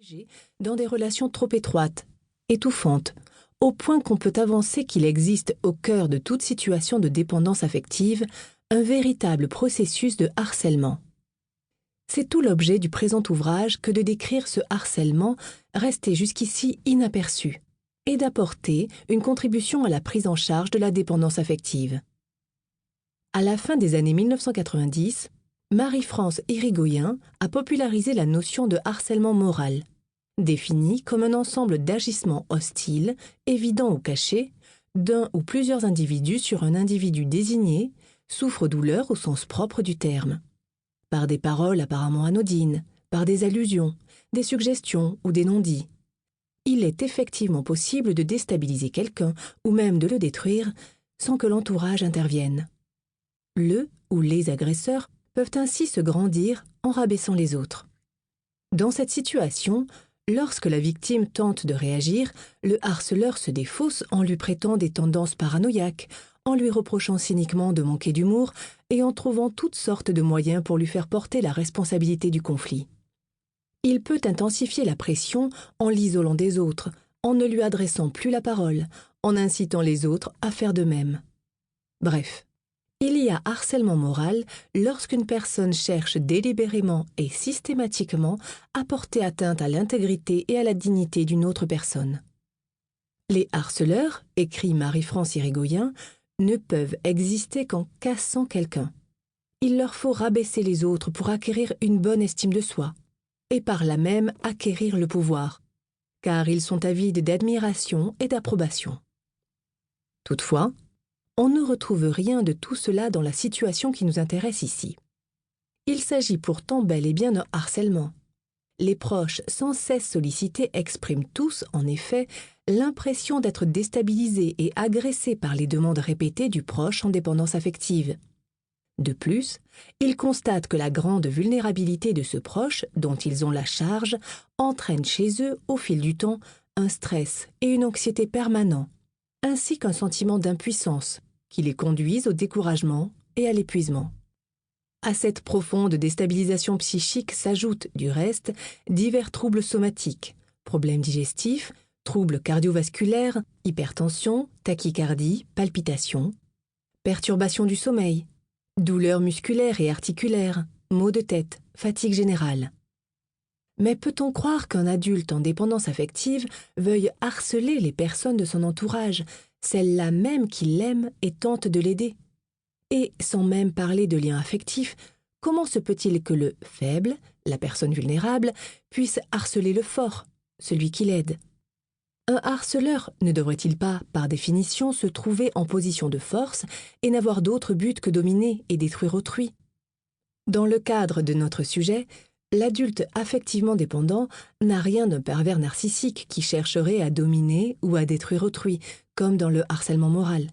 engagé dans des relations trop étroites, étouffantes, au point qu'on peut avancer qu'il existe au cœur de toute situation de dépendance affective un véritable processus de harcèlement. C'est tout l'objet du présent ouvrage que de décrire ce harcèlement resté jusqu'ici inaperçu et d'apporter une contribution à la prise en charge de la dépendance affective. À la fin des années 1990, Marie-France Irigoyen a popularisé la notion de harcèlement moral, définie comme un ensemble d'agissements hostiles, évidents ou cachés, d'un ou plusieurs individus sur un individu désigné, souffre-douleur au sens propre du terme. Par des paroles apparemment anodines, par des allusions, des suggestions ou des non-dits. Il est effectivement possible de déstabiliser quelqu'un ou même de le détruire sans que l'entourage intervienne. Le ou les agresseurs peuvent ainsi se grandir en rabaissant les autres. Dans cette situation, lorsque la victime tente de réagir, le harceleur se défausse en lui prêtant des tendances paranoïaques, en lui reprochant cyniquement de manquer d'humour et en trouvant toutes sortes de moyens pour lui faire porter la responsabilité du conflit. Il peut intensifier la pression en l'isolant des autres, en ne lui adressant plus la parole, en incitant les autres à faire de même. Bref, il y a harcèlement moral lorsqu'une personne cherche délibérément et systématiquement à porter atteinte à l'intégrité et à la dignité d'une autre personne. Les harceleurs, écrit Marie-France Irigoyen, ne peuvent exister qu'en cassant quelqu'un. Il leur faut rabaisser les autres pour acquérir une bonne estime de soi, et par là même acquérir le pouvoir, car ils sont avides d'admiration et d'approbation. Toutefois, on ne retrouve rien de tout cela dans la situation qui nous intéresse ici. Il s'agit pourtant bel et bien d'un harcèlement. Les proches sans cesse sollicités expriment tous, en effet, l'impression d'être déstabilisés et agressés par les demandes répétées du proche en dépendance affective. De plus, ils constatent que la grande vulnérabilité de ce proche, dont ils ont la charge, entraîne chez eux, au fil du temps, un stress et une anxiété permanents, ainsi qu'un sentiment d'impuissance, qui les conduisent au découragement et à l'épuisement. À cette profonde déstabilisation psychique s'ajoutent, du reste, divers troubles somatiques, problèmes digestifs, troubles cardiovasculaires, hypertension, tachycardie, palpitations, perturbations du sommeil, douleurs musculaires et articulaires, maux de tête, fatigue générale. Mais peut-on croire qu'un adulte en dépendance affective veuille harceler les personnes de son entourage, celles-là même qui l'aiment et tentent de l'aider? Et, sans même parler de lien affectif, comment se peut-il que le faible, la personne vulnérable, puisse harceler le fort, celui qui l'aide? Un harceleur ne devrait-il pas, par définition, se trouver en position de force et n'avoir d'autre but que dominer et détruire autrui? Dans le cadre de notre sujet, l'adulte affectivement dépendant n'a rien d'un pervers narcissique qui chercherait à dominer ou à détruire autrui, comme dans le harcèlement moral.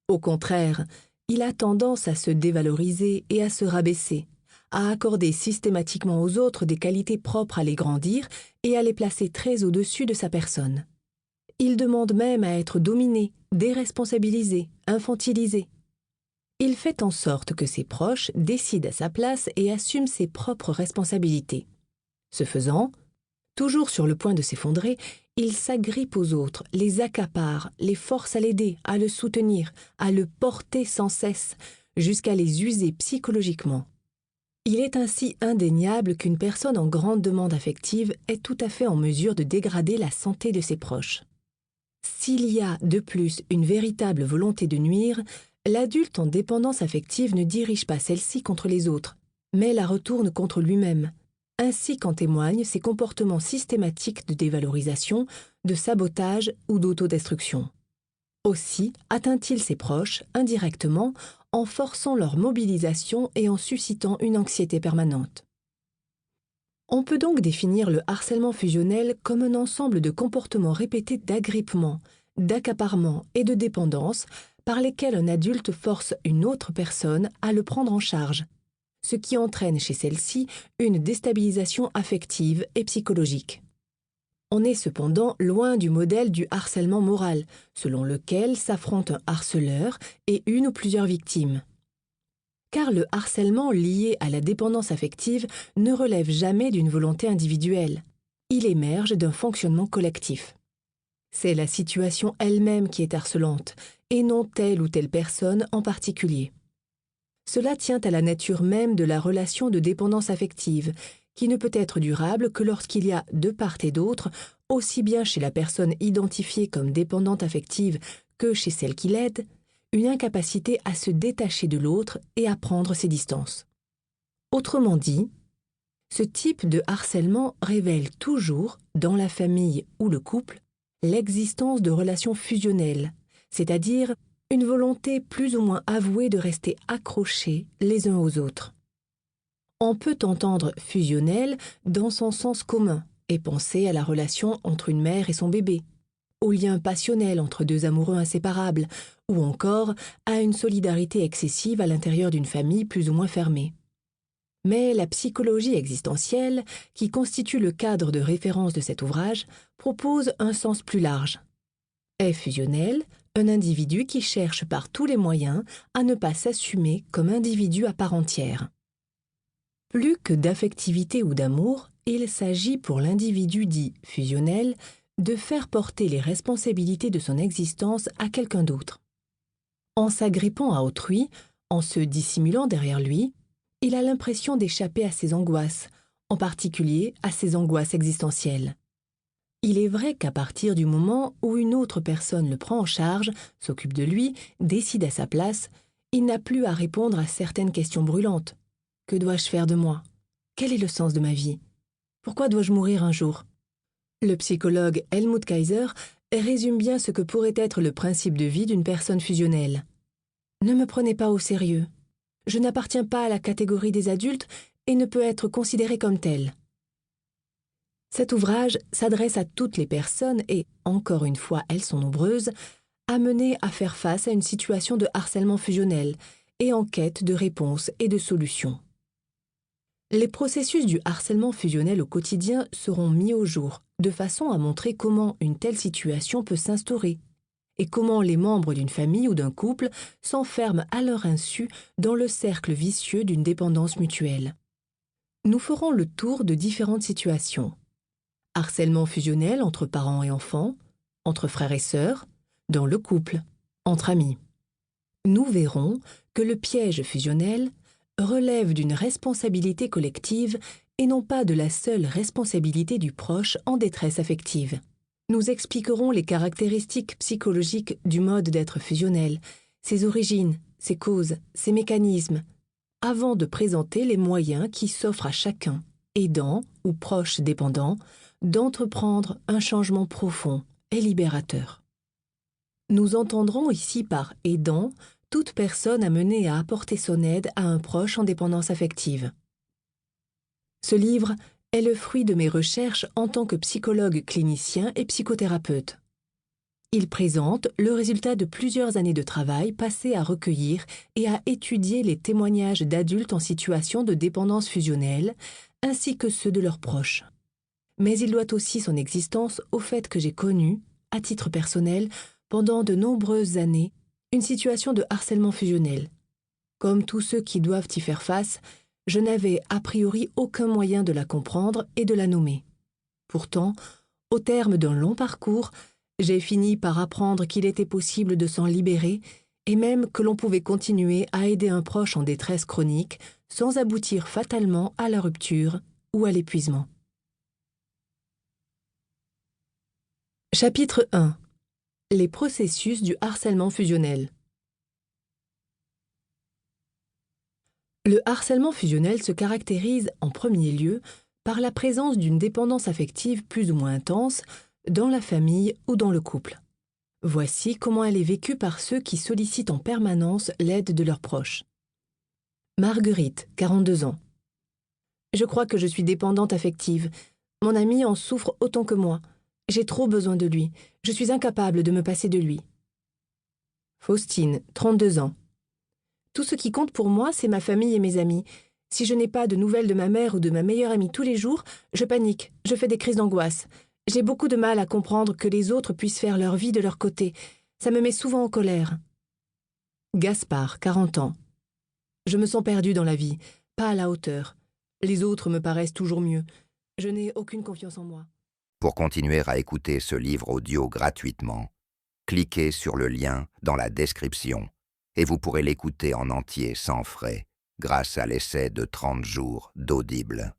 Au contraire, il a tendance à se dévaloriser et à se rabaisser, à accorder systématiquement aux autres des qualités propres à les grandir et à les placer très au-dessus de sa personne. Il demande même à être dominé, déresponsabilisé, infantilisé. Il fait en sorte que ses proches décident à sa place et assument ses propres responsabilités. Ce faisant, toujours sur le point de s'effondrer, il s'agrippe aux autres, les accapare, les force à l'aider, à le soutenir, à le porter sans cesse, jusqu'à les user psychologiquement. Il est ainsi indéniable qu'une personne en grande demande affective est tout à fait en mesure de dégrader la santé de ses proches. S'il y a, de plus, une véritable volonté de nuire, l'adulte en dépendance affective ne dirige pas celle-ci contre les autres, mais la retourne contre lui-même, ainsi qu'en témoignent ses comportements systématiques de dévalorisation, de sabotage ou d'autodestruction. Aussi atteint-il ses proches, indirectement, en forçant leur mobilisation et en suscitant une anxiété permanente. On peut donc définir le harcèlement fusionnel comme un ensemble de comportements répétés d'agrippement, d'accaparement et de dépendance par lesquels un adulte force une autre personne à le prendre en charge, ce qui entraîne chez celle-ci une déstabilisation affective et psychologique. On est cependant loin du modèle du harcèlement moral, selon lequel s'affrontent un harceleur et une ou plusieurs victimes. Car le harcèlement lié à la dépendance affective ne relève jamais d'une volonté individuelle. il émerge d'un fonctionnement collectif. C'est la situation elle-même qui est harcelante, et non telle ou telle personne en particulier. Cela tient à la nature même de la relation de dépendance affective, qui ne peut être durable que lorsqu'il y a, de part et d'autre, aussi bien chez la personne identifiée comme dépendante affective que chez celle qui l'aide, une incapacité à se détacher de l'autre et à prendre ses distances. Autrement dit, ce type de harcèlement révèle toujours, dans la famille ou le couple, l'existence de relations fusionnelles, c'est-à-dire une volonté plus ou moins avouée de rester accrochés les uns aux autres. On peut entendre fusionnel dans son sens commun et penser à la relation entre une mère et son bébé, au lien passionnel entre deux amoureux inséparables, ou encore à une solidarité excessive à l'intérieur d'une famille plus ou moins fermée. Mais la psychologie existentielle, qui constitue le cadre de référence de cet ouvrage, propose un sens plus large. Est fusionnel un individu qui cherche par tous les moyens à ne pas s'assumer comme individu à part entière. Plus que d'affectivité ou d'amour, il s'agit pour l'individu dit fusionnel de faire porter les responsabilités de son existence à quelqu'un d'autre. En s'agrippant à autrui, en se dissimulant derrière lui, il a l'impression d'échapper à ses angoisses, en particulier à ses angoisses existentielles. Il est vrai qu'à partir du moment où une autre personne le prend en charge, s'occupe de lui, décide à sa place, il n'a plus à répondre à certaines questions brûlantes. Que dois-je faire de moi? Quel est le sens de ma vie? Pourquoi dois-je mourir un jour? Le psychologue Helmut Kaiser résume bien ce que pourrait être le principe de vie d'une personne fusionnelle. Ne me prenez pas au sérieux. Je n'appartiens pas à la catégorie des adultes et ne peux être considéré comme tel. Cet ouvrage s'adresse à toutes les personnes et, encore une fois, elles sont nombreuses, amenées à faire face à une situation de harcèlement fusionnel et en quête de réponses et de solutions. Les processus du harcèlement fusionnel au quotidien seront mis au jour, de façon à montrer comment une telle situation peut s'instaurer et comment les membres d'une famille ou d'un couple s'enferment à leur insu dans le cercle vicieux d'une dépendance mutuelle. Nous ferons le tour de différentes situations. Harcèlement fusionnel entre parents et enfants, entre frères et sœurs, dans le couple, entre amis. Nous verrons que le piège fusionnel relève d'une responsabilité collective et non pas de la seule responsabilité du proche en détresse affective. Nous expliquerons les caractéristiques psychologiques du mode d'être fusionnel, ses origines, ses causes, ses mécanismes, avant de présenter les moyens qui s'offrent à chacun, aidant ou proche dépendant, d'entreprendre un changement profond et libérateur. Nous entendrons ici par aidant toute personne amenée à apporter son aide à un proche en dépendance affective. Ce livre est le fruit de mes recherches en tant que psychologue clinicien et psychothérapeute. Il présente le résultat de plusieurs années de travail passées à recueillir et à étudier les témoignages d'adultes en situation de dépendance fusionnelle, ainsi que ceux de leurs proches. Mais il doit aussi son existence au fait que j'ai connu, à titre personnel, pendant de nombreuses années, une situation de harcèlement fusionnel. Comme tous ceux qui doivent y faire face, je n'avais a priori aucun moyen de la comprendre et de la nommer. Pourtant, au terme d'un long parcours, j'ai fini par apprendre qu'il était possible de s'en libérer et même que l'on pouvait continuer à aider un proche en détresse chronique sans aboutir fatalement à la rupture ou à l'épuisement. Chapitre 1. Les processus du harcèlement fusionnel. Le harcèlement fusionnel se caractérise en premier lieu par la présence d'une dépendance affective plus ou moins intense dans la famille ou dans le couple. Voici comment elle est vécue par ceux qui sollicitent en permanence l'aide de leurs proches. Marguerite, 42 ans. Je crois que je suis dépendante affective. Mon ami en souffre autant que moi. J'ai trop besoin de lui. Je suis incapable de me passer de lui. Faustine, 32 ans. Tout ce qui compte pour moi, c'est ma famille et mes amis. Si je n'ai pas de nouvelles de ma mère ou de ma meilleure amie tous les jours, je panique, je fais des crises d'angoisse. J'ai beaucoup de mal à comprendre que les autres puissent faire leur vie de leur côté. Ça me met souvent en colère. Gaspard, 40 ans. Je me sens perdu dans la vie, pas à la hauteur. Les autres me paraissent toujours mieux. Je n'ai aucune confiance en moi. Pour continuer à écouter ce livre audio gratuitement, cliquez sur le lien dans la description et vous pourrez l'écouter en entier sans frais grâce à l'essai de 30 jours d'Audible.